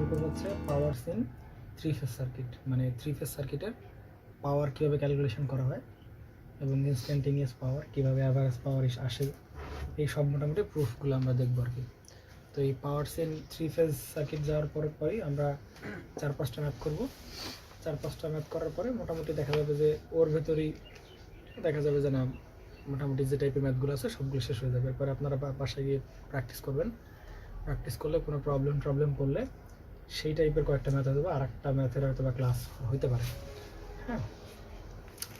করব হচ্ছে পাওয়ার সিন থ্রি ফেজ সার্কিট, মানে থ্রি ফেজ সার্কিটের পাওয়ার কীভাবে ক্যালকুলেশন করা হয় এবং ইনস্ট্যান্টেনিয়াস পাওয়ার কীভাবে অ্যাভারেজ পাওয়ার আসে, এই সব মোটামুটি প্রুফগুলো আমরা দেখবো আর কি। তো এই পাওয়ার সিন থ্রি ফেজ সার্কিট যাওয়ার পরেই আমরা 4-5টা ম্যাথ করব। 4-5টা ম্যাথ করার পরে মোটামুটি দেখা যাবে যে ওর ভেতরেই দেখা যাবে যে না মোটামুটি যে টাইপের ম্যাথগুলো আছে সবগুলো শেষ হয়ে যাবে। এরপরে আপনারা বাসায় গিয়ে প্র্যাকটিস করবেন। প্র্যাকটিস করলে কোনো প্রবলেম করলে সেই টাইপের কয়েকটা ম্যাথ হয়তো আর একটা ম্যাথের হয়তো বা ক্লাস হইতে পারে। হ্যাঁ,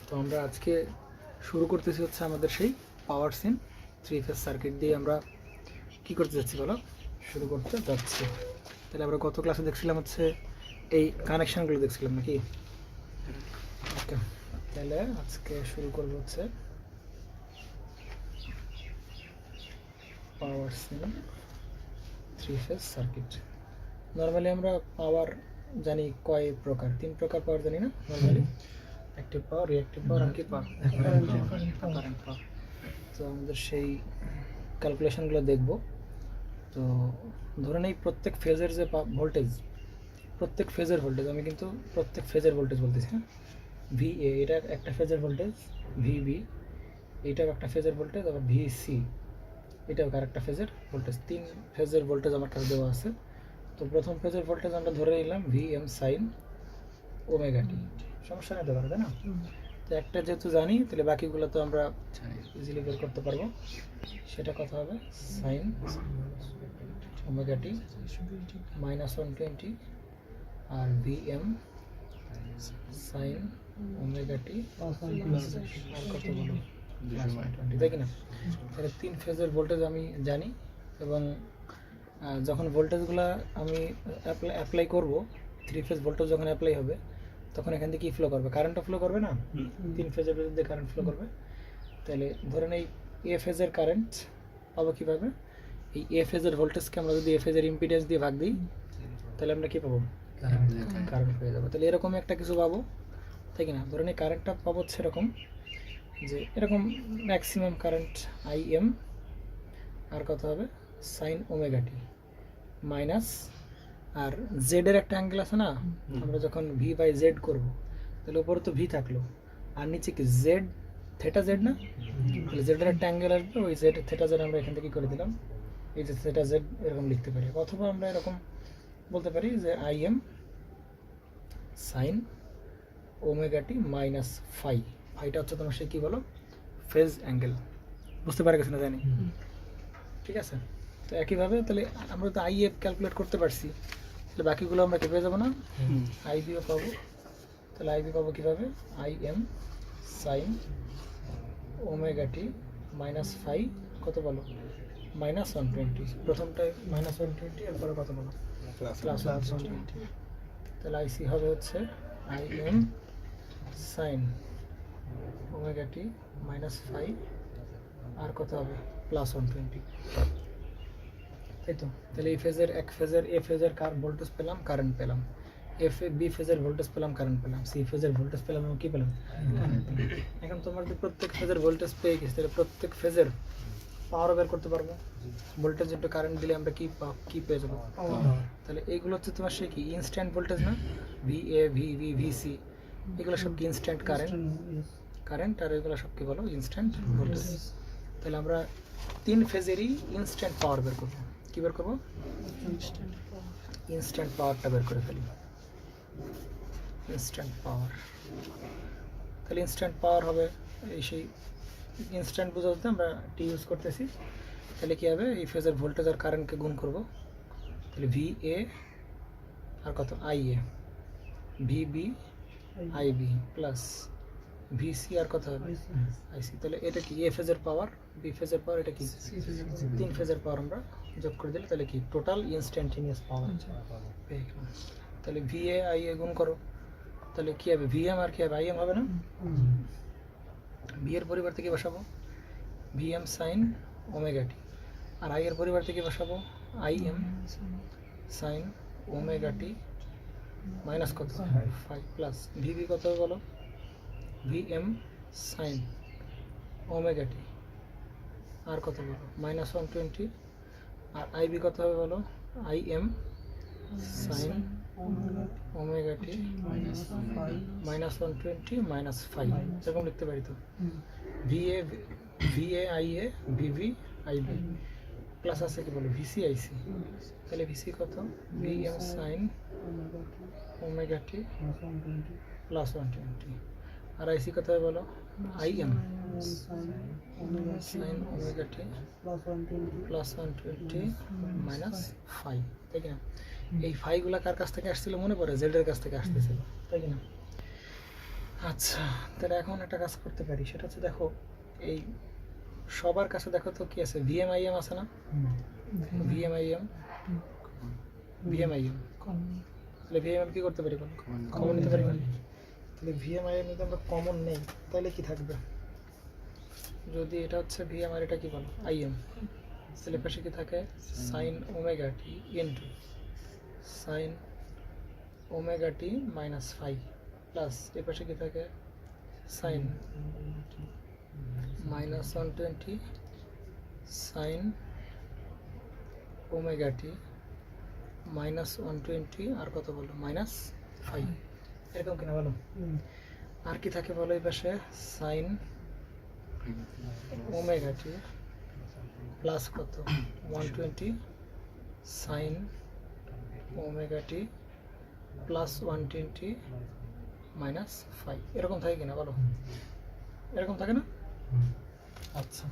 তো আমরা আজকে শুরু করতেছি হচ্ছে আমাদের সেই পাওয়ার সিন থ্রি ফেজ সার্কিট দিয়ে আমরা কি করতে যাচ্ছি বলো, শুরু করতে যাচ্ছি। তাহলে আমরা গত ক্লাসে দেখছিলাম হচ্ছে এই কানেকশানগুলো দেখছিলাম নাকি? ওকে, তাহলে আজকে শুরু করবো হচ্ছে পাওয়ার সিন থ্রি ফেজ সার্কিট। নর্মালি আমরা পাওয়ার জানি কয় প্রকার, 3 প্রকার পাওয়ার জানি না নর্মালি, অ্যাক্টিভ পাওয়ার, রিঅ্যাক্টিভ পাওয়ার আর কি পাওয়ার, কারেন্ট পাওয়ার। তো আমাদের সেই ক্যালকুলেশনগুলো দেখব। তো ধরে নেই প্রত্যেক ফেজের যে ভোল্টেজ, প্রত্যেক ফেজের ভোল্টেজ, আমি কিন্তু প্রত্যেক ফেজের ভোল্টেজ বলতেছি, হ্যাঁ। ভি এ এটা একটা ফেজের ভোল্টেজ, ভিবি এইটাও একটা ফেজের ভোল্টেজ, আবার ভিসি এটাও আরেকটা ফেজের ভোল্টেজ। 3 ফেজের ভোল্টেজ আমার কাছে দেওয়া আছে। তো প্রথম ফেজের ভোল্টেজ আমরা ধরে নিলাম ভিএম সাইন ওমেগা টি, সমস্যা নিতে পারে তাই না? তো একটা যেহেতু জানি তাহলে বাকিগুলো তো আমরা ইজিলি বের করতে পারবো। সেটা কথা হবে সাইন ওমেগা টি -120 আর ভিএম সাইন ওমেগা টি আর কত বলো +120, তাই কিনা? তাহলে 3 ফেজের ভোল্টেজ আমি জানি এবং যখন ভোল্টেজগুলো আমি অ্যাপ্লাই করব, 3 ফেজ ভোল্টেজ যখন অ্যাপ্লাই হবে তখন এখান থেকে কী ফ্লো করবে, কারেন্টও ফ্লো করবে না? 3 ফেজের বিরুদ্ধে কারেন্ট ফ্লো করবে। তাহলে ধরেন এই এ ফেজের কারেন্ট পাবো কীভাবে? এই এ ফেজের ভোল্টেজকে আমরা যদি এ ফেজের ইম্পিডেন্স দিয়ে ভাগ দিই তাহলে আমরা কী পাবো? কারেন্ট পেয়ে যাবো। তাহলে এরকম একটা কিছু পাবো, তাই কিনা? ধরেন এই কারেন্টটা পাবো হচ্ছে এরকম, যে এরকম maximum current I M R কত হবে সাইন ওমেগা টি মাইনাস, আর জেডের একটা অ্যাঙ্গেল আছে না, আমরা যখন ভি বাই জেড করবো তাহলে উপরে তো ভি থাকলো আর নিচে কি জেড, থেটা জেড না? তাহলে জেডের একটা অ্যাঙ্গেল আসবে, ওই জেড থেটা জেড আমরা এখান থেকে করে দিলাম, এই যে থেটা জেড এরকম লিখতে পারি। অথবা আমরা এরকম বলতে পারি যে I M sine omega T minus phi. ফাইটা হচ্ছে তোমার সে কী বলো, ফেজ অ্যাঙ্গেল। বুঝতে পারে গেছে না জানি? ঠিক আছে। তো একইভাবে তাহলে আমরা তো আই এফ ক্যালকুলেট করতে পারছি, তাহলে বাকিগুলো আমরা কি পেয়ে যাবো না? আই বিও পাবো। তাহলে আই বি পাবো কীভাবে? I M sine omega T minus phi কত বলো, -120। প্রথমটায় -120, এরপরে কত বলো, +120। তাহলে আইসি হবে হচ্ছে I M sine omega T minus phi আর কত হবে +120, তাই তো? তাহলে এই ফেজের এক ফেজের এ ফেজের ভোল্টেজ পেলাম, কারেন্ট পেলাম, বি ফেজের ভোল্টেজ পেলাম, কারেন্ট পেলাম, সি ফেজের ভোল্টেজ পেলাম এবং কী পেলাম? কারেন্ট পেলাম। এখন তোমার যদি প্রত্যেক ফেজের ভোল্টেজ পেয়ে গেছি তাহলে প্রত্যেক ফেজের পাওয়ারও বের করতে পারবো। ভোল্টেজ ইন্টু কারেন্ট দিলে আমরা কী পেয়ে যাবো? তাহলে এইগুলো হচ্ছে তোমার সে কি ইনস্ট্যান্ট ভোল্টেজ না? ভি এ ভি ভিসি এগুলো সব কি ইনস্ট্যান্ট কারেন্ট আর এগুলো সব কি বলো ইনস্ট্যান্ট ভোল্টেজ। তাহলে আমরা 3 ফেজেরই ইনস্ট্যান্ট পাওয়ার বের করবো। কী বের করবো? ইনস্ট্যান্ট পাওয়ারটা বের করে ফেলি, ইনস্ট্যান্ট পাওয়ার। তাহলে ইনস্ট্যান্ট পাওয়ার হবে এই সেই ইনস্ট্যান্ট বোঝাতে আমরা টি ইউজ করতেছি। তাহলে কী হবে, এই ফেজের ভোল্টেজ আর কারেন্টকে গুণ করব। তাহলে ভি এ আর কত I A, V B I B plus V C আর কত হবে আইসি। তাহলে এটা কি এ ফেজের পাওয়ার, বি ফেজের পাওয়ার, এটা কি 3 ফেজের পাওয়ার আমরা যোগ করে দিলে তাহলে কি টোটাল ইনস্ট্যান্টেনিয়াস পাওয়ার পেয়ে গেলাম। তাহলে ভি এ আই এ গুণ করো, তাহলে কী হবে ভিএম আর কী হবে আইএম হবে না? ভি এর পরিবর্তে কি বসাবো? ভিএম সাইন ওমেগা টি, আর আই এর পরিবর্তে কি বসাবো? আইএম সাইন ওমেগা টি মাইনাস কত 5 প্লাস ভিবি কত হবে বলো, ভিএম সাইন ওমেগা টি আর কত বলো -120, আর আইবি কত হবে বলো, আইএম সাইন ওমেগা টি মাইনাস 120 মাইনাস 5 এরকম লিখতে পারি তো। VA VA IA VV IB plus আছে কি বলো ভিসি আইসি, তাহলে ভিসি কত VM sine omega t plus 120 আর আইসি কত হয় বলো IM sine omega t plus 120 minus 5, তাই কি না? এই ফাইগুলা কার কাছ থেকে আসছিল মনে পড়ে? জেড এর কাছ থেকে আসতেছিল, তাই কি না? আচ্ছা, তাহলে এখন একটা কাজ করতে পারি, সেটা হচ্ছে দেখো এই সবার কাছে দেখো তো কি আছে, ভিএমআইএম আছে না? ভিএমআইএম ভিএমআইএম তাহলে ভিএমআইএম কি করতে পারি? কমন নিতে পারি না? তাহলে ভিএমআইএম যদি আমরা কমন নেই তাহলে কি থাকবে? যদি এটা হচ্ছে ভিএম আর এটা কি বলো আইএম, তাহলে পাশে কি থাকে সাইন ওমেগা টি ইনটু সাইন ওমেগা টি মাইনাস 5 প্লাস এর পাশে কি থাকে সাইন মাইনাস 120 সাইন ওমেগা টি মাইনাস 120 আর কত বলো মাইনাস 5, এরকম কিনা বলো? আর কি থাকে বলো এই পাশে সাইন ওমেগা টি প্লাস কত 120 sign omega t plus 120 minus 5, এরকম থাকে কিনা বলো? এরকম থাকে না? আচ্ছা,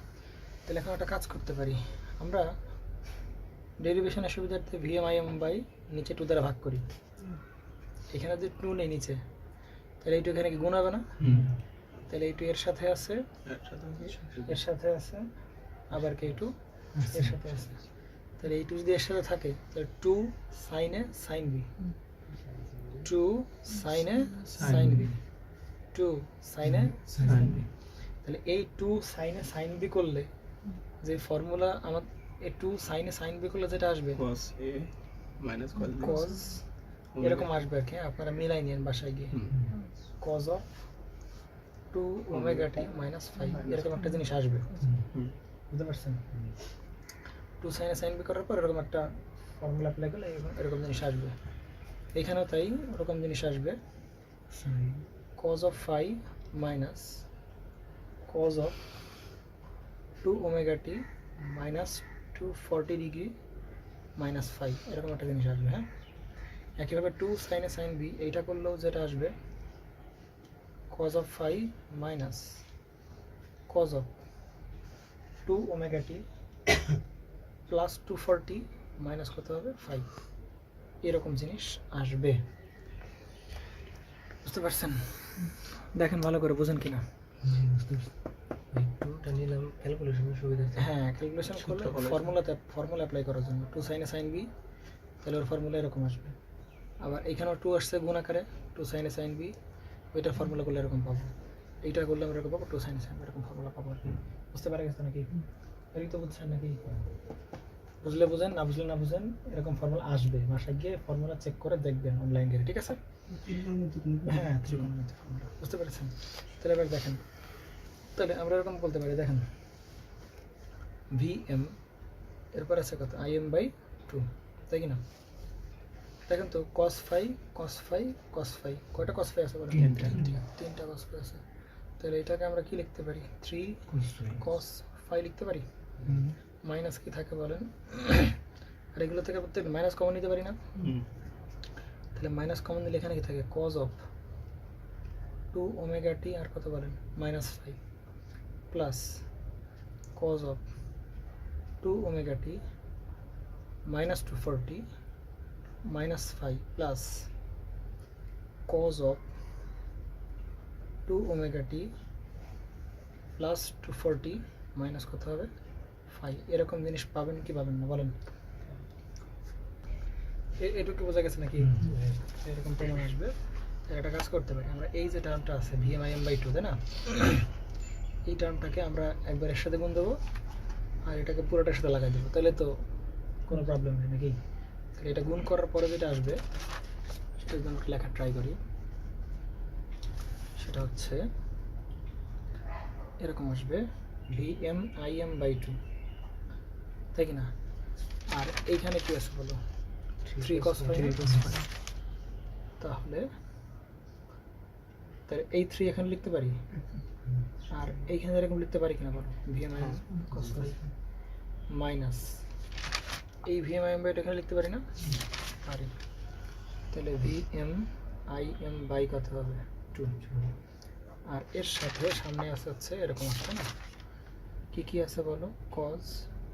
তাহলে এখন একটা কাজ করতে পারি, আমরা ডেরিভেশনের সুবিধার্থে ভিএমআইএম বাই নিচে 2 দ্বারা ভাগ করি। এখানে যদি 2 নেই নিচে, তাহলে এইটু এখানে কি গুণ হবে না? তাহলে এইটু এর সাথে আছে, এর সাথে আছে, আবার কে এইটু এর সাথে আছে, তাহলে এইটু যদি এর সাথে থাকে তাহলে 2 সাইনে সাইন বি, 2 সাইনে সাইন বি, 2 সাইনে সাইন বি। তাহলে এই 2 সাইনে সাইন বি করলে যে ফর্মুলা আমার এই 2 সাইনে সাইন বি করলে যেটা আসবে cos a minus cos এরকম আসবে আর কি, আপনারা মিলাই নিন বাসায় গিয়ে, cos of 2 omega t minus 5 এরকম একটা জিনিস আসবে, বুঝতে পারছেন? 2 সাইনে সাইন বি করার পর এরকম একটা ফর্মুলা অ্যাপ্লাই করলে এরকম জিনিস আসবে। এখানেও তাই ওরকম জিনিস আসবে, cos of 5 minus cos of 2 omega t minus 240 degree minus 5 এরকম একটা জিনিস আসবে। হ্যাঁ, একইভাবে 2 সাইনে সাইন বি এইটা করলেও যেটা আসবে cos of 5 minus cos of 2 omega t plus 240 minus কত হবে 5, এরকম জিনিস আসবে, বুঝতে পারছেন? দেখেন ভালো করে বুঝেন কিনা। হ্যাঁ, ক্যালকুলেশন করলে ফর্মুলা অ্যাপ্লাই করার জন্য 2 সাইনে সাইন বি, তাহলে ওর ফর্মুলা এরকম আসবে। আবার এখানেও 2 আসছে গুণ আকারে, 2 সাইনে সাইন বি, ওইটার ফর্মুলা করলে এরকম পাবো, এইটা করলে আমরা এরকম পাবো 2 সাইনে সাইন এরকম ফর্মুলা পাবো আর কি। বুঝতে পারা গেছে নাকি? এই তো বুঝছেন নাকি? বুঝলে বুঝেন, না বুঝলে না বুঝেন, এরকম ফর্মুলা আসবে, বাসায় গিয়ে ফর্মুলা চেক করে দেখবেন অনলাইন গিয়ে, ঠিক আছে? হ্যাঁ, ত্রিকোণমিতিক ফর্মুলা, বুঝতে পেরেছেন? তাহলে এবার দেখেন, তাহলে আমরা এরকম বলতে পারি, দেখেন ভিএম এরপর আছে কত আইএম বাই 2, তাই কি না? দেখেন তো cos 5 cos 5 cos 5 কয়টা cos 5 আছে বলেন? তিনটা cos 5 আছে, তাহলে এটাকে আমরা কি লিখতে পারি 3 cos 5 লিখতে পারি। মাইনাস কি থাকে বলেন? আর এগুলো থেকে প্রত্যেক মাইনাস কমন নিতে পারি না? তাহলে মাইনাস কমন নিলে এখানে কি থাকে cos অফ 2 ওমেগা টি আর কত বলেন minus 5 plus cos of 2 omega t minus 240 minus 5 plus cos of 2 omega t plus 240 minus কত হবে 5, এরকম জিনিস পাবেন কি পাবেন না বলেন? এটুকু বোঝা গেছে নাকি? এরকম প্রমাণ আসবে। একটা কাজ করতে পারি আমরা, এই যে টার্মটা আছে ভিএমআইএম বাই 2, তাই না? এই টার্মটাকে আমরা একবার এর সাথে গুণ দেবো আর এটাকে পুরোটার সাথে লাগাই দেবো, তাহলে তো কোনো প্রবলেম নেই নাকি? তাহলে এটা গুণ করার পরে যেটা আসবে সেটা যদি আমরা লেখা ট্রাই করি, সেটা হচ্ছে এরকম আসবে ভিএমআইএম বাই 2, তাই কি না? আর এইখানে কি আছে বলো 3 cos phi তাহলে এই 3 এখানে লিখতে পারি আর এইখানে এরকম লিখতে পারি কিনা বলো vm cos phi মাইনাস এই vm im এখানে লিখতে পারি না পারি তাহলে vm im বাই কত হবে 2 আর এর সাথে সামনে আছে হচ্ছে এরকম আসছে না কি আছে বলো cos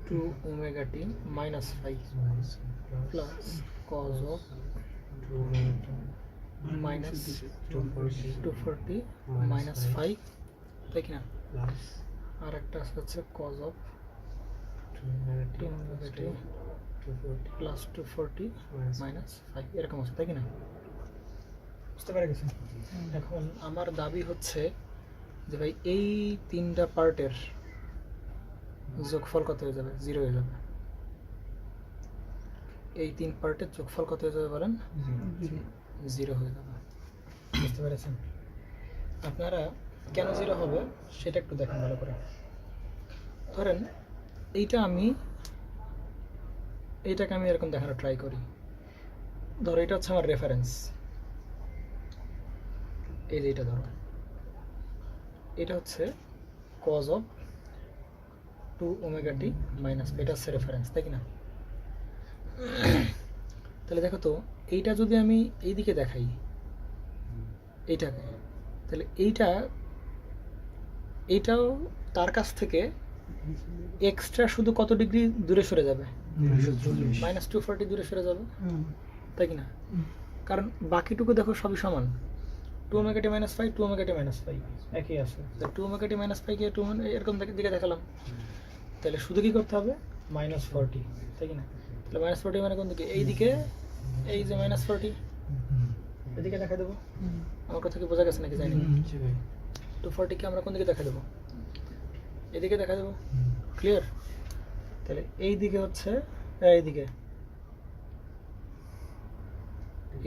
2 omega t minus 5 plus cos of minus 240 minus 5 তাই কি না আর একটা আছে হচ্ছে cos of 2 omega t plus 240 minus 5 এরকম আছে তাই কি না বুঝতে পেরে গেছেন এখন আমার দাবি হচ্ছে যে ভাই এই তিনটা পার্টের যোগফল কত হয়ে যাবে 0 হয়ে যাবে এই তিন পার্টের যোগফল কত হয়ে যাবে বলেন 0 হয়ে যাবে বুঝতে পেরেছেন আপনারা কেন 0 হবে সেটা একটু দেখেন ভালো করে ধরেন এইটাকে আমি এরকম দেখানোর ট্রাই করি ধরো এটা হচ্ছে আমার রেফারেন্স এই যে এটা ধরো এটা হচ্ছে cos of 2 omega t minus এটা হচ্ছে রেফারেন্স তাই কি না তাহলে দেখো তো এইটা যদি আমি এইদিকে দেখাই এইটাকে তাহলে এইটাও তার কাছ থেকে এক্সট্রা শুধু কত ডিগ্রি দূরে সরে যাবে মাইনাস 240 দূরে সরে যাবে তাই কি না কারণ বাকিটুকু দেখো সবই সমান 2 omega t minus 5 2 omega t minus 5 একই আছে 2 omega t minus 5 কে 2 এরকম দিকে দেখালাম তাহলে শুধু কি করতে হবে মাইনাস 40 তাই কি না তাহলে মাইনাস 40 মানে কোন দিকে এই দিকে এই যে মাইনাস 40 এদিকে দেখা দেবো আমার কথা কি বোঝা গেছে নাকি জানি না 240 কে আমরা কোন দিকে দেখা দেবো এদিকে দেখা দেবো ক্লিয়ার তাহলে এই দিকে হচ্ছে এইদিকে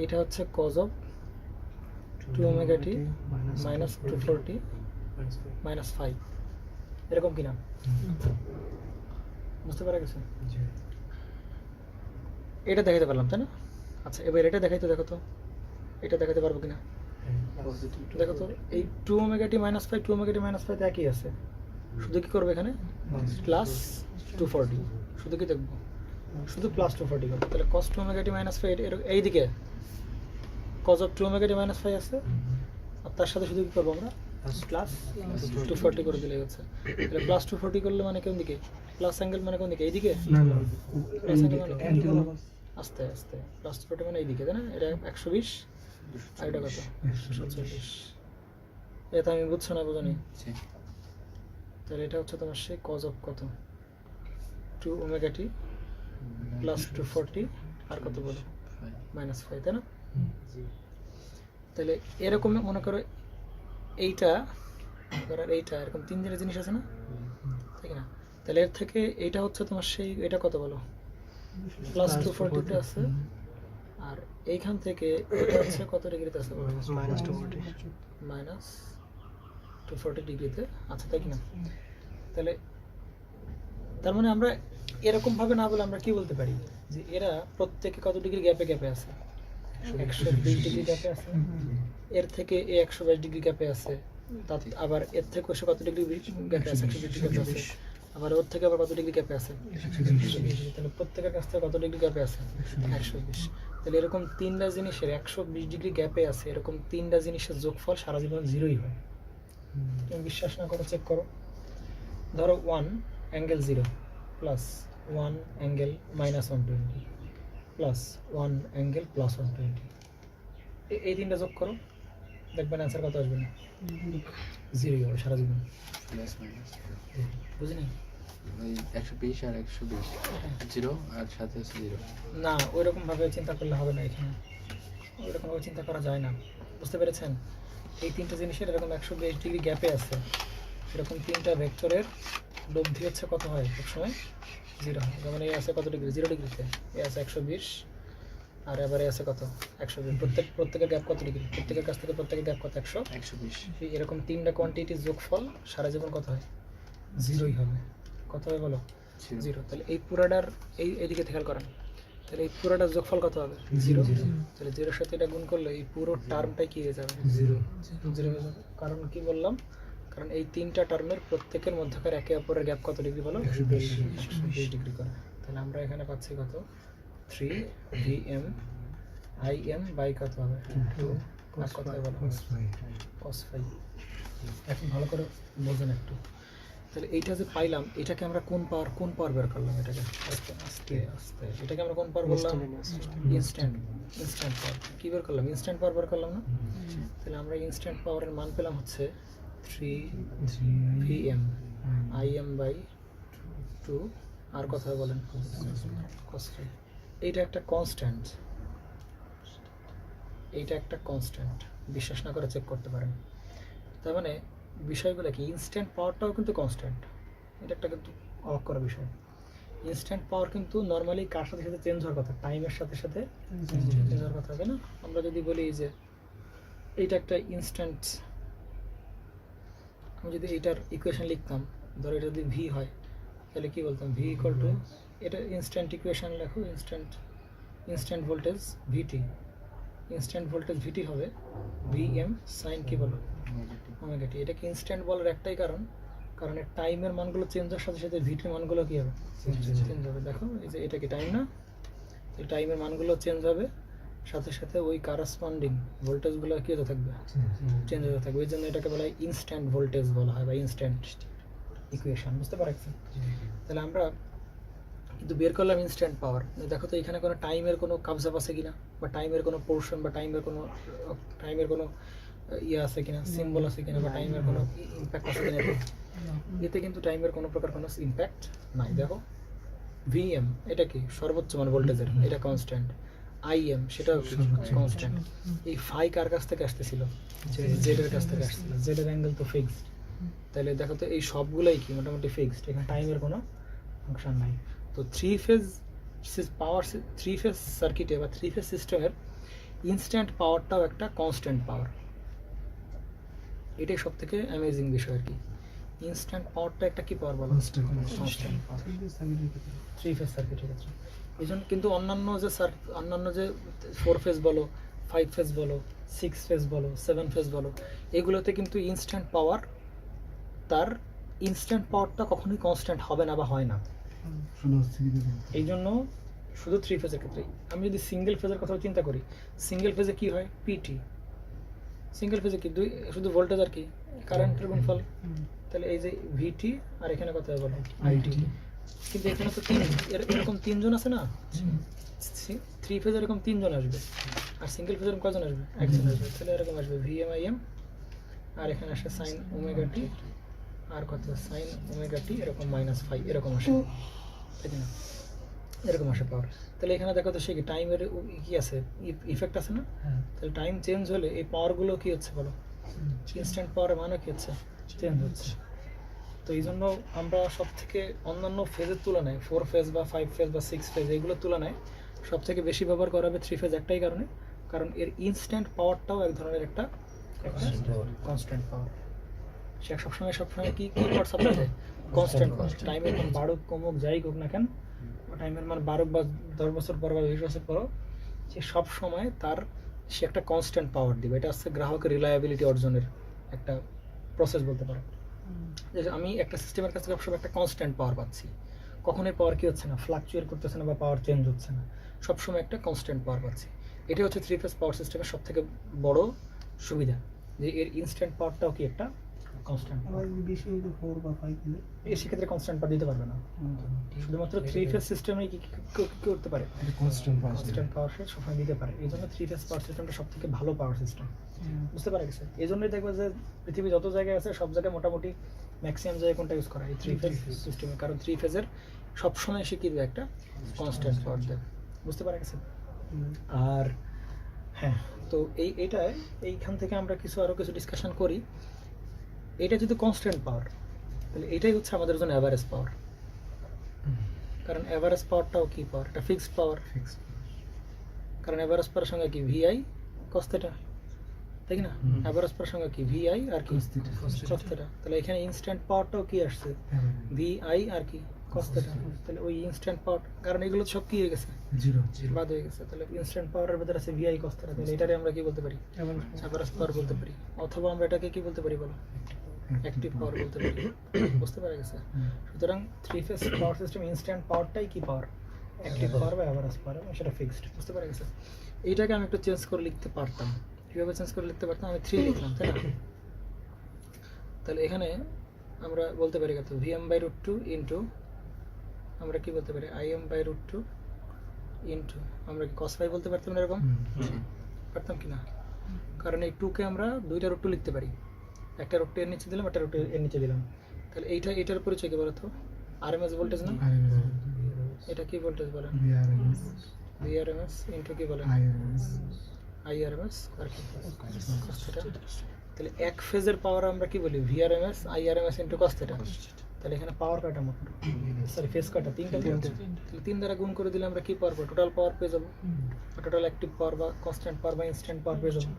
এটা হচ্ছে cos of 2 omega t minus 240 minus 5 এরকম কিনা বুঝতে পারা গেছে এটা দেখাতে পারলাম তাই না আচ্ছা এবার এটা দেখাইতে দেখো তো এটা দেখাতে পারবো কিনা দেখো তো এই 2 omega t minus 5 2 omega t minus 5 একই আছে শুধু কি করবে এখানে প্লাস 240 শুধু কি দেখবো শুধু প্লাস 240 করবে তাহলে cos 2 omega t minus 5 এই দিকে cos of 2 omega t minus 5 আছে আর তার সাথে শুধু কি করবো আমরা প্লাস 240 করে দিলে হচ্ছে তাহলে প্লাস 240 করলে মানে কোন দিকে প্লাস অ্যাঙ্গেল মানে কোন দিকে এইদিকে প্লাস অ্যাঙ্গেল মানে আস্তে আস্তে প্লাস 240 মানে এইদিকে তাই না এটা 120 আর এটা কত 140 এটা আমি বুঝছো না বুঝনি তাহলে এটা হচ্ছে তোমার সেই cos of কত 2 omega t প্লাস 240 আর কত বলো মাইনাস 5 তাই না তাহলে এরকম মনে করো এইটা এরকম তিন দিনের জিনিস আছে না ঠিক না তাহলে এর থেকে এইটা হচ্ছে তোমার সেই এটা কত বলো প্লাস 240 তে আছে আর এইখান থেকে এটা হচ্ছে কত ডিগ্রিতে আছে মাইনাস 240 ডিগ্রিতে আচ্ছা তাই কি না তাহলে তার মানে আমরা এরকম ভাবে না বলে আমরা কি বলতে পারি যে এরা প্রত্যেকে কত ডিগ্রি গ্যাপে আছে 120 ডিগ্রি গ্যাপে আছে এর থেকে এ 122 ডিগ্রি গ্যাপে আছে আবার এর থেকে ওসে কত ডিগ্রি গ্যাপে আছে 120 ডিগ্রি গ্যাপে আছে আবার ওর থেকে আবার কত ডিগ্রি গ্যাপে আছে 120 তাহলে প্রত্যেকের কাছ থেকে কত ডিগ্রি গ্যাপে আছে 120 তাহলে এরকম তিনটা জিনিসের 120 ডিগ্রি গ্যাপে আছে এরকম তিনটা জিনিসের যোগফল সারা জীবন 0ই হয় তুমি বিশ্বাস না করো চেক করো ধরো 1 angle 0 plus 1 angle minus 120 plus 1 angle plus 120 এই তিনটা যোগ করো দেখবেন অ্যান্সার কত আসবে না 0ই হবে সারা জীবন প্লাস মাইনাস বুঝিনি ওই 120 আর 120 জিরো আর সাথে আছে জিরো না ওইরকম ভাবে চিন্তা করলে হবে না এখানে ওইরকম ভাবে চিন্তা করা যায় না বুঝতে পেরেছেন এই তিনটা জিনিসের এরকম 120 ডিগ্রি গ্যাপে আছে এরকম তিনটা ভেক্টরের লব্ধি হচ্ছে কত হয় সবসময় 0 হয় যেমন এই আছে কত ডিগ্রি 0 ডিগ্রিতে এই আছে 120 আর এবারে আছে কত 120 প্রত্যেকের গ্যাপ কত ডিগ্রি প্রত্যেকের কাছ থেকে প্রত্যেকের গ্যাপ কত 120 এরকম তিনটা কোয়ান্টিটির যোগফল সারা জীবন কত হয় 0ই হবে কত হয় বলো 0 তাহলে এই পুরাটার এইদিকে খেয়াল করেন তাহলে এই পুরোটা যোগফল কত হবে? 0। তাহলে 0-এর সাথে এটা গুণ করলে এই পুরো টার্মটাই কি হয়ে যাবে? 0 হয়ে যাবে। কারণ কি বললাম? কারণ এই তিনটা টার্মের প্রত্যেকের মধ্যকার একে অপরের গ্যাপ কত ডিগ্রি বলো? 120 ডিগ্রি করে। তাহলে আমরা এখানে পাচ্ছি কত? 3 Vm Im বাই কত হবে? 2 আর কত হবে বলো? cos phi। এখন ভালো করে বোঝেন একটু। তাহলে এইটা যে পাইলাম, এটাকে আমরা কোন পাওয়ার বের করলাম? এটাকে আস্তে আস্তে এটাকে আমরা কোন পাওয়ার বললাম? ইনস্ট্যান্ট পাওয়ার। কি বের করলাম? ইনস্ট্যান্ট পাওয়ার বের করলাম না? তাহলে আমরা ইনস্ট্যান্ট পাওয়ারের মান পেলাম হচ্ছে 3 Vm Im বাই 2 আর কথা বলেন cos phi। এইটা একটা কনস্ট্যান্ট, এইটা একটা কনস্ট্যান্ট, বিশ্বাস না করে চেক করতে পারেন। তার মানে বিষয়গুলো কি, ইনস্ট্যান্ট পাওয়ারটাও কিন্তু কনস্ট্যান্ট। এটা একটা কিন্তু অবাক করা বিষয়। ইনস্ট্যান্ট পাওয়ার কিন্তু নর্মালি কার সাথে সাথে চেঞ্জ হওয়ার কথা? টাইমের সাথে সাথে চেঞ্জ হওয়ার কথা, হবে না? আমরা যদি বলি যে এইটা একটা ইনস্ট্যান্ট, আমি যদি এইটার ইকুয়েশন লিখতাম, ধরো এটা যদি ভি হয়, তাহলে কি বলতাম? ভি ইকুয়াল টু, এটা ইনস্ট্যান্ট ইকুয়েশন লেখো, ইনস্ট্যান্ট ভোল্টেজ ভিটি, ইনস্ট্যান্ট ভোল্টেজ ভিটি হবে ভিএম সাইন কি বলো? Omega t. এটাকে ইনস্ট্যান্ট বলার একটাই কারণ, কারণ এর টাইমের মানগুলো চেঞ্জ হওয়ার সাথে সাথে ভিটির মানগুলো কি হবে? চেঞ্জ হবে। দেখো এই যে এটা কি টাইম না? এই টাইমের মানগুলো চেঞ্জ হবে, সাথে সাথে ওই কারেসপন্ডিং ভোল্টেজগুলো কি হতে থাকবে? চেঞ্জ হতে থাকবে। এই জন্য এটাকে বলা হয় ইনস্ট্যান্ট ভোল্টেজ বলা হয়, বা ইনস্ট্যান্ট ইকুয়েশন। বুঝতে পারছেন? তাহলে আমরা কিন্তু বের করলাম ইনস্ট্যান্ট পাওয়ার। দেখো তো এখানে কোনো টাইমের কোনো কাবজাব আছে কিনা, বা টাইমের কোনো পোর্শন, বা টাইমের কোনো ইয়ে আছে কিনা, সিম্বল আছে কিনা, বা টাইমের কোনো ইম্প্যাক্ট আছে কিনা? এতে কিন্তু টাইমের কোনো প্রকার কোনো ইম্প্যাক্ট নাই। দেখো ভিএম এটা কি সর্বোচ্চ মান ভোল্টেজের, এটা কনস্ট্যান্ট। আইএম সেটা কনস্ট্যান্ট। এই ফাই কার কাছ থেকে আসতেছিল? জেড এর কাছ থেকে আসছিল। জেড এর অ্যাঙ্গেল তো ফিক্সড। তাহলে দেখো তো এই সবগুলাই কি মোটামুটি ফিক্সড, এখানে টাইমের কোনো ফাংশন নাই। তো থ্রি ফেজ সার্কিটে বা থ্রি ফেজ সিস্টেমের ইনস্ট্যান্ট পাওয়ারটাও একটা কনস্ট্যান্ট পাওয়ার। এটাই সব থেকে অ্যামেজিং বিষয় আর কি। ইনস্ট্যান্ট পাওয়ারটা একটা কি পাওয়ার বলো? কনস্ট্যান্ট পাওয়ার থ্রি ফেজ সার্কিটের ক্ষেত্রে। এই জন্য কিন্তু অন্যান্য যে 4 ফেজ বলো, 5 ফেজ বলো, 6 ফেজ বলো, 7 ফেজ বলো, এগুলোতে কিন্তু ইনস্ট্যান্ট পাওয়ার, তার ইনস্ট্যান্ট পাওয়ারটা কখনোই কনস্ট্যান্ট হবে না বা হয় না। এই জন্য শুধু 3 ফেজের ক্ষেত্রেই। আমি যদি সিঙ্গেল ফেজের কথা চিন্তা করি, সিঙ্গেল ফেজে কি হয়? পিটি। সিঙ্গেল ফেজে কি শুধু ভোল্টেজ আর কি কারেন্টের গুণফল। তাহলে এই যে ভিটি আর এখানে কত হবে বলো? আইটি। কিন্তু এখানে তো এরকম তিনজন আছে না, 3 ফেজ এরকম তিনজন আসবে, আর সিঙ্গেল ফেজ এরকম কজন আসবে? একজন আসবে। তাহলে এরকম আসবে ভিএম আইএম, আর এখানে আসে সাইন ওমেগা টি, আর কত সাইন ওমেগা টি, এরকম -5 এরকম আসে, তাই না? এরকম আসে পাওয়ার। তাহলে এখানে দেখো তো সে কি টাইমের কি আছে, ইফেক্ট আছে না? তাহলে টাইম চেঞ্জ হলে এই পাওয়ারগুলো কি হচ্ছে বলো? ইনস্ট্যান্ট পাওয়ারের মানও কি হচ্ছে? চেঞ্জ হচ্ছে। তো এই জন্য আমরা সব থেকে অন্যান্য ফেজের তুলনায় 4 ফেজ বা 5 ফেজ বা 6 ফেজ এগুলোর তুলনায় সব থেকে বেশি ব্যবহার করা হবে 3 ফেজ, একটাই কারণে, কারণ এর ইনস্ট্যান্ট পাওয়ারটাও এক ধরনের একটা কনস্ট্যান্ট পাওয়ার। সে সবসময় কি পাওয়ার সাপ্লাই দেয়? কনস্ট্যান্ট পাওয়ার। টাইমের মান বাড়ুক কমুক যাই হোক না কেন, টাইমের মান বাড়ুক বা 10 বছর পর বা 20 বছর পরও, সে সব সময় সে একটা কনস্ট্যান্ট পাওয়ার দিবে। এটা হচ্ছে গ্রাহকের রিলায়েবিলিটি অর্জনের একটা প্রসেস বলতে পারো। যে আমি একটা সিস্টেমের কাছে সবসময় একটা কনস্ট্যান্ট পাওয়ার পাচ্ছি, কখনোই পাওয়ার কি হচ্ছে না, ফ্লাকচুয়েট করতেছে না বা পাওয়ার চেঞ্জ হচ্ছে না, সবসময় একটা কনস্ট্যান্ট পাওয়ার পাচ্ছি। এটাই হচ্ছে 3 ফেজ পাওয়ার সিস্টেমের সব থেকে বড় সুবিধা, যে এর ইনস্ট্যান্ট পাওয়ারটাও কি একটা কনস্ট্যান্ট পাওয়ার। সেক্ষেত্রে কনস্ট্যান্ট পাওয়ার দিতে পারবে না, শুধুমাত্র 3 ফেজ সিস্টেমে কি করতে পারে? কনস্ট্যান্ট পাওয়ার সে সবসময় দিতে পারে। এই জন্য 3 ফেজ পাওয়ার সিস্টেমটা সব থেকে ভালো পাওয়ার সিস্টেম। বুঝতে পারা গেছে? এই জন্যই দেখবে যে পৃথিবী যত জায়গায় আছে সব জায়গায় মোটামুটি ম্যাক্সিমাম জায়গায় কোনটা ইউজ করা হয়? 3 ফেজ সিস্টেমে। কারণ 3 ফেজের সবসময় সে কি দেবে? একটা কনস্ট্যান্ট পাওয়ার দেবে। বুঝতে পারা গেছে? আর হ্যাঁ, তো এইখান থেকে আমরা আরও কিছু ডিসকাশন করি। এটা যদি কনস্ট্যান্ট পাওয়ার, তাহলে এটাই হচ্ছে আমাদের জন্য অ্যাভারেজ পাওয়ার। কারণ অ্যাভারেজ পাওয়ারটাও কি পাওয়ার? এটা ফিক্সড পাওয়ার। কারণ অ্যাভারেজ পাওয়ার সঙ্গে কি ভিআই কস থিটা, তাই না? অ্যাভারেজ পাওয়ার সঙ্গে কি ভিআই আর কি কস থিটা। তাহলে এখানে ইনস্ট্যান্ট পাওয়ারটাও কি আসছে? ভিআই আর কি cos theta, তাহলে ওই ইনস্ট্যান্ট পাওয়ার, কারণ এগুলো সব কি হয়ে গেছে, জিরো বাদ হয়ে গেছে, তাহলে ইনস্ট্যান্ট পাওয়ারের ভিতরে আছে vi cos theta, তাহলে এটারে আমরা কি বলতে পারি, অ্যাভারেজ পাওয়ার বলতে পারি, অথবা আমরা এটাকে কি বলতে পারি বলো, অ্যাক্টিভ পাওয়ার বলতে পারি। বুঝতে পারা গেছে? সুতরাং three phase power system instant পাওয়ারটাই কি পাওয়ার, অ্যাক্টিভ পাওয়ার বা অ্যাভারেজ পাওয়ার, এবং সেটা ফিক্সড। বুঝতে পারা গেছে? এইটাকে আমি একটু চেঞ্জ করে লিখতে পারতাম। কীভাবে চেঞ্জ করে লিখতে পারতাম, আমি 3 লিখলাম, তাই না? তাহলে এখানে আমরা বলতে পারি কত, Vm/√2 ইন্টু, আমরা কি বলতে পারি, Im/√2 ইন্টু, আমরা কি cos phi বলতে পারতাম না এরকম? পারতাম কি না? কারণ এই 2 কে আমরা দুইটা √2 লিখতে পারি, একটা √2 এর নিচে দিলাম, একটা √2 এর নিচে দিলাম। তাহলে এটার পরিচয় কি বলতো, আরএমএস ভোল্টেজ না? এটা কি ভোল্টেজ বলেন? ভিআরএমএস ইন্টু কি বলেন, আইআরএমএস, আর কি cos theta। তাহলে এক ফেজের পাওয়ার আমরা কি বলি, V RMS IRMS into cos theta। তাহলে এখানে পাওয়ার কয়টা মোট, সরি ফেজ কয়টা, তিনটা। তাহলে 3 দ্বারা গুণ করে দিলে আমরা কি পাওয়ার পাবো, টোটাল পাওয়ার পেয়ে যাবো, টোটাল অ্যাক্টিভ পাওয়ার বা কনস্ট্যান্ট পাওয়ার বা ইনস্ট্যান্ট পাওয়ার পেয়ে যাবো।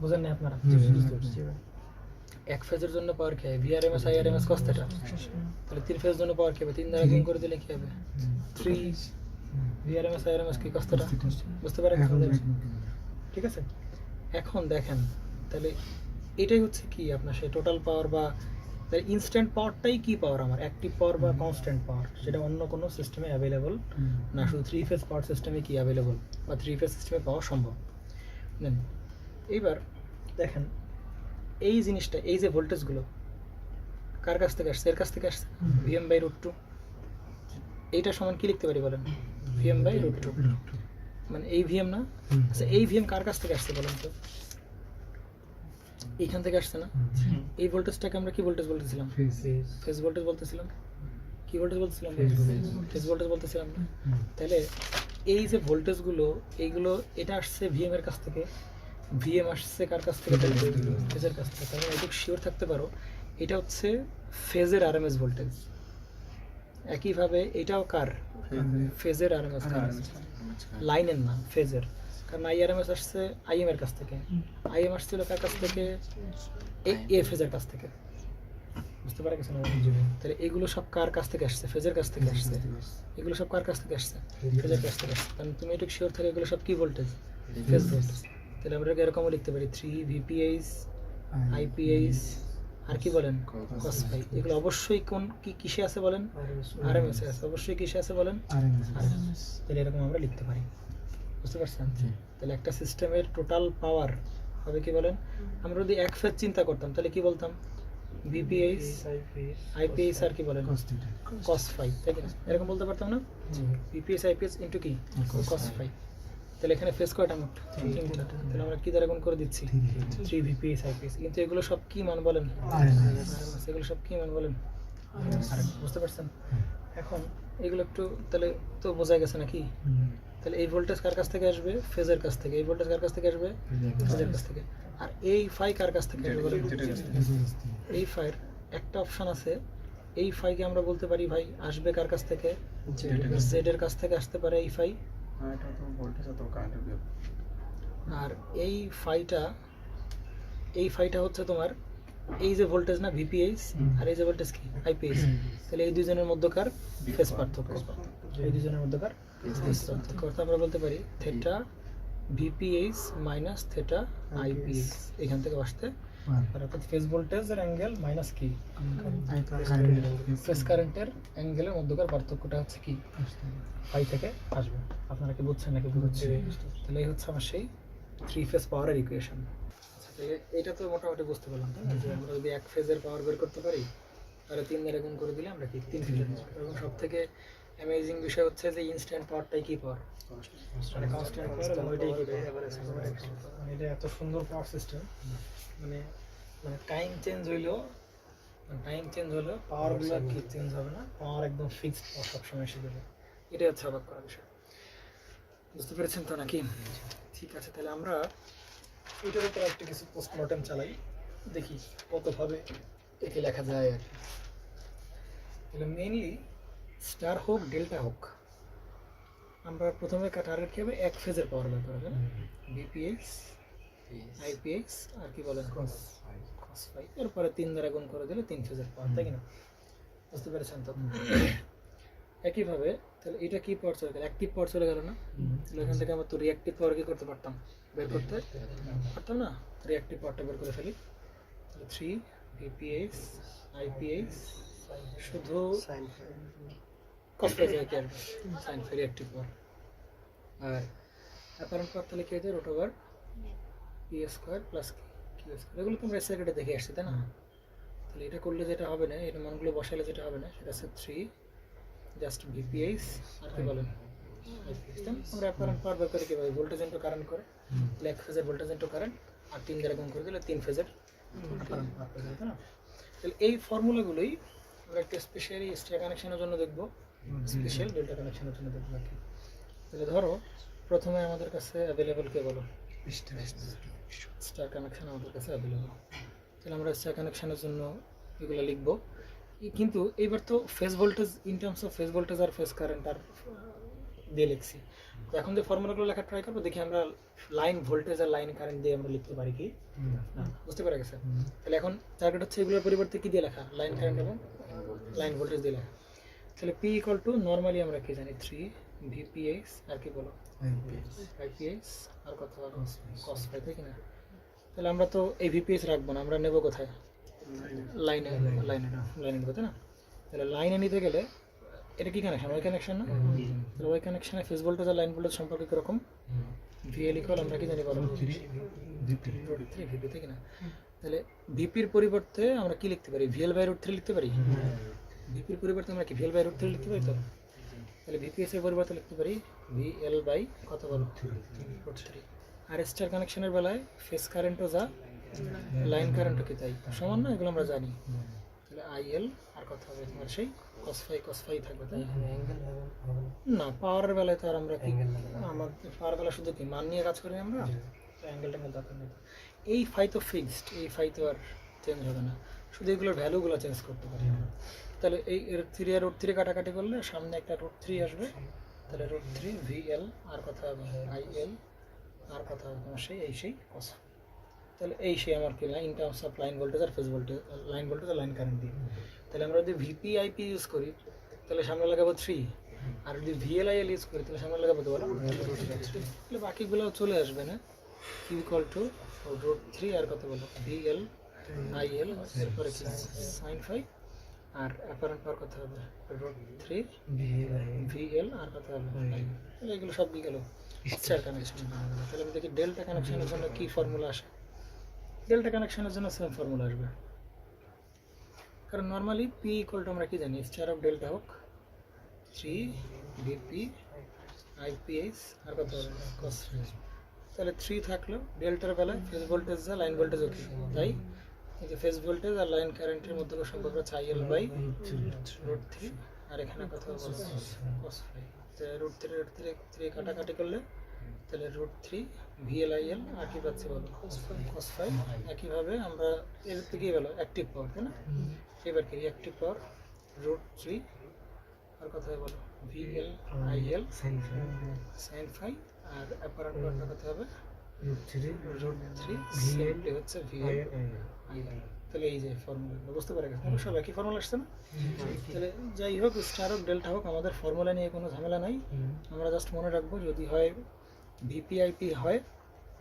বুঝেন না আপনারা? এক ফেজের জন্য পাওয়ার কি হয়, ভিআরএমএস আইআরএমএস cos theta। তাহলে 3 ফেজের জন্য পাওয়ার কি হবে, 3 দ্বারা গুণ করে দিলে কি হবে, 3 ভিআরএমএস আইআরএমএস কি cos theta। বুঝতে পারেন? ঠিক আছে, এখন দেখেন, তাহলে এটাই হচ্ছে কি আপনার সেই টোটাল পাওয়ার, বা তাহলে ইনস্ট্যান্ট পাওয়ারটাই কি পাওয়ার আমার, অ্যাক্টিভ পাওয়ার বা কনস্ট্যান্ট পাওয়ার, সেটা অন্য কোনো সিস্টেমে অ্যাভেলেবল না, শুধু 3 ফেজ পাওয়ার সিস্টেমে কি অ্যাভেলেবল, বা 3 ফেজ সিস্টেমে পাওয়া সম্ভব। নেন এইবার দেখেন, এই জিনিসটা, এই যে ভোল্টেজগুলো কার কাছ থেকে আসছে, এর কাছ থেকে আসছে, Vm/√2। এইটা সমান কি লিখতে পারি বলেন, Vm/√2, মানে এই ভিএম না? আচ্ছা, এই ভিএম কার কাছ থেকে আসছে বলেন তো, এইখান থেকে আসছে না? এই ভোল্টেজটাকে আমরা কি ভোল্টেজ বলতেছিলাম, ফেজ ভোল্টেজ বলতেছিলাম। কি ভোল্টেজ বলতেছিলাম, ফেজ ভোল্টেজ বলতেছিলাম না? তাহলে এই যে ভোল্টেজগুলো, এইগুলো, এটা আসছে ভিএম এর কাছ থেকে, ভিএম আসছে কার কাছ থেকে, ফেজের কাছ থেকে। তাহলে এটুকু শিওর থাকতে পারো এটা হচ্ছে ফেজের আরএমএস ভোল্টেজ। একইভাবে এটাও কার, ফেজের আরএমএস, লাইনের না, ফেজের। কারণ আইআরএমএস আসছে আইএম এর কাছ থেকে, আইএম আসছিল কার কাছ থেকে, এ ফেজের কাছ থেকে। বুঝতে পারা গেছে না? তাহলে এগুলো সব কার কাছ থেকে আসছে, ফেজের কাছ থেকে আসছে। এগুলো সব কার কাছ থেকে আসছে, ফেজের কাছ থেকে আসছে। কারণ তুমি একটু শিওর থাকে এগুলো সব কি ভোল্টেজ, ফেজ ভোল্টেজ। তাহলে আমরা এরকমও লিখতে পারি 3 ভিপিএইচ আইপিএইচ আর কি বলেন, cos phi। এগুলো অবশ্যই কোন কি কিসে আছে বলেন, আরএমএস এ আছে, অবশ্যই কিসে আছে বলেন, আরএমএস। তাহলে এরকম আমরা লিখতে পারি। বুঝতে পারছেন? তাহলে একটা সিস্টেমের টোটাল পাওয়ার হবে কি বলেন, আমরা যদি এক ফেজ চিন্তা করতাম তাহলে কি বলতাম, ভিপিএইচ আইপিএইচ আর কি বলেন, cos phi, তাই না? এরকম বলতে পারতাম না, ভিপিএইচ আইপিএইচ ইনটু কি, cos phi। তাহলে এখানে ফেজ কয়টা মোট, 3টা। তাহলে আমরা কি দ্বারা গুণ করে দিচ্ছি, 3 ভিপিএইচ আইপিএইচ। কিন্তু এগুলো সব কি মান বলেন, আরএমএস। এগুলো সব কি মান বলেন, আরএমএস। বুঝতে পারছেন? এখন এগুলো একটু তাহলে তো বোঝা গেছে নাকি? তাহলে এই ভোল্টেজ কার কাছ থেকে আসবে, ফেজের কাছ থেকে। এই ভোল্টেজ কার কাছ থেকে আসবে, ফেজের কাছ থেকে। আর এই ফাই কার কাছ থেকে আসবে বলেন, এই ফাইয়ের একটা অপশন আছে, এই ফাইকে আমরা বলতে পারি ভাই আসবে কার কাছ থেকে, জেড এর কাছ থেকে আসতে পারে এই ফাই। আর এই ফাইটা হচ্ছে তোমার এই যে ভোল্টেজ না ভিপিএইচ, আর এই যে ভোল্টেজ কি আইপিএইচ। তাহলে এই দুজনের মধ্যকার ফেজ পার্থক্য, এই দুজনের মধ্যকার ফেজ পার্থক্য। অর্থাৎ আমরা বলতে পারি theta VPH minus theta IPH, এখান থেকে আসতে পারে। অর্থাৎ ফেজ ভোল্টেজের অ্যাঙ্গেল মাইনাস কি ফেজ কারেন্টের অ্যাঙ্গেলের মধ্যকার পার্থক্যটা হচ্ছে কি ফাই থেকে আসবে। আপনারা কি বুঝছেন নাকি বুঝছি? তাহলে এই হচ্ছে আমার সেই 3 ফেজ পাওয়ারের ইকুয়েশন। তাহলে এটা তো মোটামুটি বুঝতে পারলাম, তাই না? যে আমরা যদি এক ফেজের পাওয়ার বের করতে পারি তাহলে 3 দ্বারা গুণ করে দিলে আমরা কি 3 ফেজের। এবং সব থেকে অ্যামেজিং বিষয় হচ্ছে যে ইনস্ট্যান্ট পাওয়ারটাই কি পাওয়ার, মানে কনস্ট্যান্ট পাওয়ার, এবং ওইটাই কি এভারেজ পাওয়ার। মানে এটা এত সুন্দর পাওয়ার সিস্টেম, মানে টাইম চেঞ্জ হইলেও পাওয়ারগুলো কি চেঞ্জ হবে না, পাওয়ার একদম ফিক্সড পাওয়ার সবসময় এসে যাবে। এটাই হচ্ছে অবাক করার বিষয়। বুঝতে পেরেছেন তো নাকি? ঠিক আছে, তাহলে আমরা এটার উপর একটা কিছু পোস্টমর্টেম চালাই, দেখি কতভাবে একে লেখা যায় আর কি। তাহলে মেইনলি স্টার হোক ডেল্টা হোক, আমরা প্রথমে টার্গেট কি হবে, এক ফেজের পাওয়ার বের করা যাবে, ভিপিএইচ আইপিএইচ আর কি বলেন, cos phi। এরপরে 3 দ্বারা গুণ করে দিলে 3 ফেজের পাওয়ার, তাই না? বুঝতে পেরেছেন তো? একইভাবে তাহলে এটা কি পাওয়ার চলে গেল, অ্যাক্টিভ পাওয়ার চলে গেল না, তাহলে এখান থেকে আমরা তো রিঅ্যাক্টিভ পাওয়ার কি করতে পারতাম, বের করতে পারতাম না, রিঅ্যাক্টিভ পাওয়ারটা বের করে ফেলি। তাহলে 3 VPH IPH শুধু কস ফাই যায় কি আসবে, সাইন ফাই রিঅ্যাক্টিভ পাওয়ার। আর অ্যাপারেন্ট পাওয়ার তাহলে কি হয়েছে, root over P square plus Q square. এগুলো তোমরা সার্কিটে দেখে আসছি তাই না? তাহলে এটা করলে যেটা হবে না, এটা মানগুলো বসালে যেটা হবে না, সেটা হচ্ছে 3 জাস্ট VPH আর কি বলেন IPH। আমরা অ্যাপারেন্ট পাওয়ার বের করে কীভাবে, ভোল্টেজ ইন্টু কারেন্ট করে, তাহলে এক ফেজের ভোল্টেজ ইন্টু কারেন্ট আর 3 দ্বারা গুণ করে দিলে 3 ফেজের অ্যাপারেন্ট পাওয়ার পেয়ে যাবে, তাই না? তাহলে এই ফর্মুলাগুলোই আমরা একটা স্পেশালি স্টার কানেকশনের জন্য দেখবো, স্পেশাল ডেল্টা কানেকশনের জন্য দেখবো আর কি। তাহলে ধরো প্রথমে আমাদের কাছে অ্যাভেলেবল কে বলো, স্টার কানেকশন আমাদের কাছে অ্যাভেলেবল। তাহলে আমরা স্টার কানেকশনের জন্য এগুলো লিখবো, কিন্তু এইবার তো phase voltage in terms of phase voltage আর ফেজ কারেন্ট আর দিয়ে লিখছি। তো এখন যে ফর্মুলাগুলো লেখা ট্রাই করবো, দেখি আমরা লাইন ভোল্টেজ আর লাইন কারেন্ট দিয়ে আমরা লিখতে পারি কি না, বুঝতে পারা গেছে? তাহলে এখন টার্গেট হচ্ছে এগুলোর পরিবর্তে কি দিয়ে লেখা, লাইন কারেন্ট এবং লাইন ভোল্টেজ দিয়ে লেখা। তাহলে P ইকুয়াল টু নর্মালি আমরা কি জানি 3 VPH আর কি বলো IPH আর কত cos ফাই, তাই কিনা? তাহলে আমরা তো এই VPH রাখবো না, আমরা নেব কোথায়, লাইনে, লাইনে নেবো তাই না? তাহলে লাইনে নিতে গেলে এটা কি কানেকশন, ওই কানেকশন না? তাহলে ওই কানেকশনে ফেজ ভোল্টেজ আর লাইন ভোল্টেজ সম্পর্কে কীরকম, VL ইকুয়াল আমরা কি জানি বলো 3 VP, তাই কিনা? তাহলে ভিপির পরিবর্তে আমরা কি লিখতে পারি, VL/√3 লিখতে পারি। ভিপির পরিবর্তে আমরা কি VL/√3 লিখতে পারি তো? তাহলে VPS এর পরিবর্তে লিখতে পারি VL বাই কত বলো 3। আর স্টার কানেকশনের বেলায় ফেজ কারেন্টও যা লাইন কারেন্টও কি তাই সমান না, এগুলো আমরা জানি। তাহলে IL আর কত হবে তোমার সেই cos ফাই থাকবে, তাই না? পাওয়ারের বেলায় তো আর আমরা কি, আমাদের পাওয়ার বেলা শুধু কি মান নিয়ে কাজ করি আমরা, অ্যাঙ্গেলটা মধ্যে দরকার নেই। এই ফাই তো ফিক্সড, এই ফাই তো আর চেঞ্জ হবে না, শুধু এগুলোর ভ্যালুগুলো চেঞ্জ করতে পারি আমরা। তাহলে এই √3 আর √3 কাটাকাটি করলে সামনে একটা √3 আসবে, তাহলে √3 VL আর কথা হবে IL আর কথা হবে তোমার সেই cos। তাহলে এই সেই আমার কি in terms of line voltage আর ফেজ ভোল্টেজ, লাইন ভোল্টেজ আর লাইন কারেন্ট দিই। তাহলে আমরা যদি VP/IP ইউজ করি তাহলে সামনে লাগাবো 3, আর যদি VL/IL ইউজ করি তাহলে সামনে লাগাবো তো বলো, তাহলে বাকিগুলো চলে আসবে না। Q ইকুয়াল টু √3 আর কত বলো VL/IL, এরপরে কি সাইন ফাই, আর অ্যাপারেন্ট পাওয়ার কত হবে √3 VL আর কত হবে IL। তাহলে এগুলো সব দিয়ে গেল স্টার কানেকশন। তাহলে আমি দেখি ডেল্টা কানেকশনের জন্য কি ফর্মুলা আসে। ডেল্টা কানেকশনের জন্য সেম ফর্মুলা আসবে, কারণ নর্মালি P ইকুয়াল টু আমরা কি জানি, স্টার অফ ডেল্টা হোক 3 VP IPH আর কত হবে cos ফাই। তাহলে 3 থাকলো, ডেল্টার বেলায় ফেজ ভোল্টেজ যা লাইন ভোল্টেজও কি তাই, এই যে ফেজ ভোল্টেজ আর লাইন কারেন্টের মধ্যে সম্পর্ক হচ্ছে IL/√3, আর এখানে কথা বলবো cos ফাই। তাহলে √3 কাটাকাটি করলে তাহলে √3 VL/IL আর কি পাচ্ছি বলো cos ফাই। একইভাবে আমরা এর থেকে গেলো অ্যাক্টিভ পাওয়ার, তাই না? এবার কি রিঅ্যাক্টিভ পাওয়ার √3 আর কথা বলো VL/IL সাইন ফাই, আর অ্যাপারেন্ট পাওয়ারটা কত হবে √3 সেমটি হচ্ছে VL/IL। তাহলে এই যে ফর্মুলাগুলো বুঝতে পারা গেছে, সব একই ফর্মুলা আসছে না? তাহলে যাই হোক, স্টার হোক ডেল্টা হোক, আমাদের ফর্মুলা নিয়ে কোনো ঝামেলা নাই। আমরা জাস্ট মনে রাখবো যদি হয় VP/IP হয়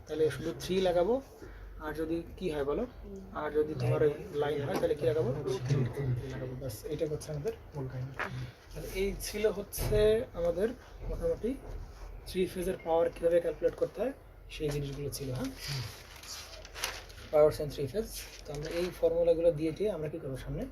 তাহলে শুধু 3 লাগাবো, আর যদি কি হয় বলো, আর যদি তোমার ওই লাইন হয় তাহলে কি লাগাবো 3 লাগাবো, বাস এইটা হচ্ছে আমাদের মূল কাহিনী। তাহলে এই ছিল হচ্ছে আমাদের মোটামুটি 3 ফেজের পাওয়ার কীভাবে ক্যালকুলেট করতে হয় সেই জিনিসগুলো ছিল। হ্যাঁ, পাওয়ার সেন 3 ফেজ। তো আমরা এই ফর্মুলাগুলো দিয়ে আমরা কি করবো সামনে